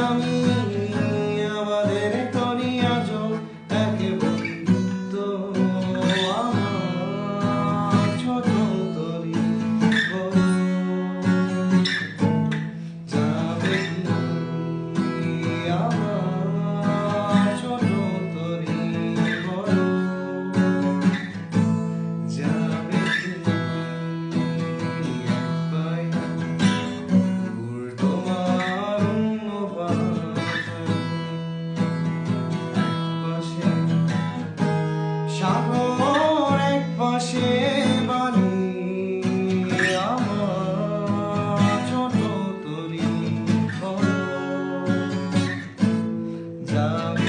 আমি আমাদের তরি আজও একে বলিত আমার ছোট তরি বলো যাবে কি আমার ছোট তরি বলো যাবে কি একবার তোমার অন্য পাশে সাগর এক পাশে বালি আমার ছোট তরি বলো যাবে